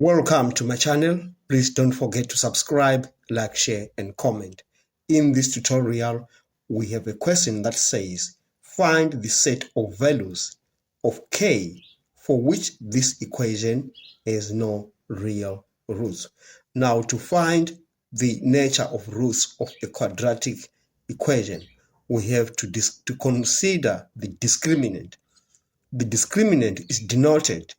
Welcome to my channel. Please don't forget to subscribe, like, share, and comment. In this tutorial, we have a question that says, find the set of values of k for which this equation has no real roots. Now, to find the nature of roots of the quadratic equation, we have to consider the discriminant. The discriminant is denoted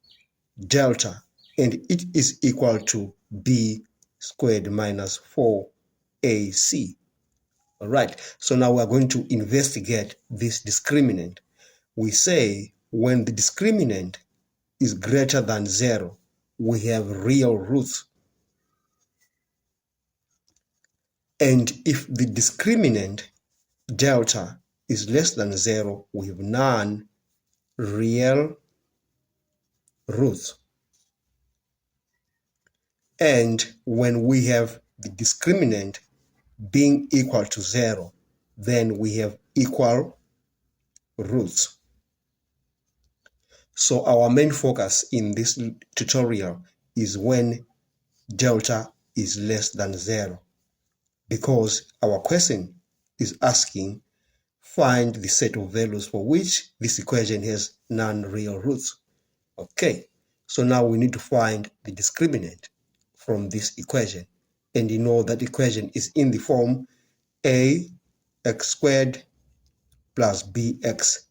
delta, and it is equal to b squared minus 4ac. All right, so now we're going to investigate this discriminant. We say when the discriminant is greater than 0, we have real roots. And if the discriminant delta is less than 0, we have non-real roots. And when we have the discriminant being equal to 0, then we have equal roots. So our main focus in this tutorial is when delta is less than 0, because our question is asking, find the set of values for which this equation has non-real roots. Okay, so now we need to find the discriminant from this equation. And you know that equation is in the form ax squared plus bx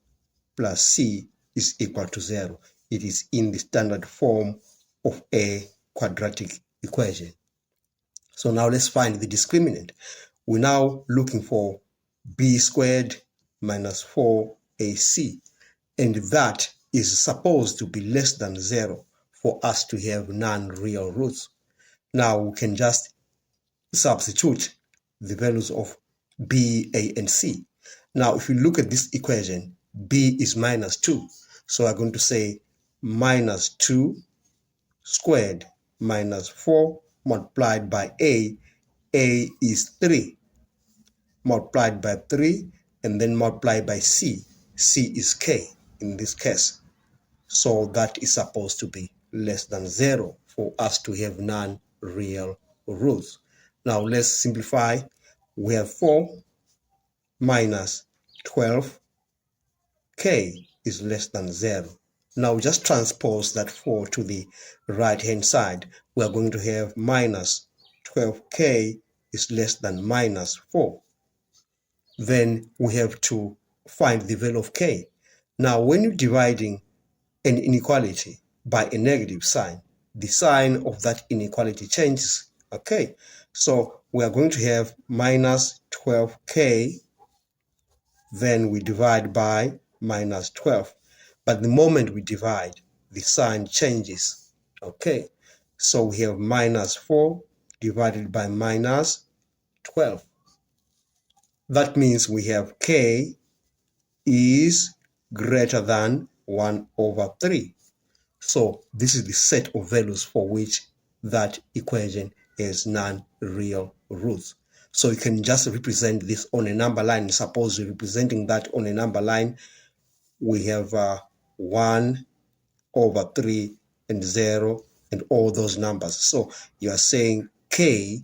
plus c is equal to 0. It is in the standard form of a quadratic equation. So now let's find the discriminant. We're now looking for b squared minus 4ac, and that is supposed to be less than 0 for us to have non-real roots. Now we can just substitute the values of b, a, and c. Now if you look at this equation, b is minus 2. So I'm going to say minus 2 squared minus 4 multiplied by a is 3, multiplied by 3, and then multiplied by c. C is k in this case. So that is supposed to be less than 0 for us to have non-real roots. Now let's simplify. We have 4 minus 12, k is less than 0. Now just transpose that 4 to the right hand side. We are going to have minus 12k is less than minus 4. Then we have to find the value of k. Now when you're dividing an inequality by a negative sign, the sign of that inequality changes. Okay, so we are going to have minus 12k, then we divide by minus 12. But the moment we divide, the sign changes. Okay, so we have minus 4 divided by minus 12. That means we have k is greater than 1 over 3. So this is the set of values for which that equation has non-real roots. So you can just represent this on a number line. Suppose you're representing that on a number line. We have 1 over 3 and 0 and all those numbers. So you are saying k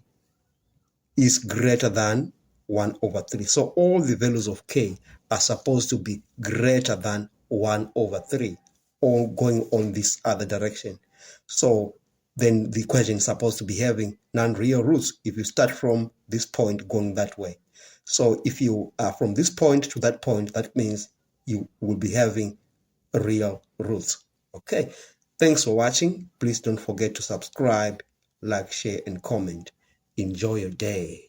is greater than 1 over 3. So all the values of k are supposed to be greater than 1 over 3, or going on this other direction. So then the equation is supposed to be having non-real roots if you start from this point going that way. So if you are from this point to that point, that means you will be having real roots. Okay, thanks for watching. Please don't forget to subscribe, like, share, and comment. Enjoy your day.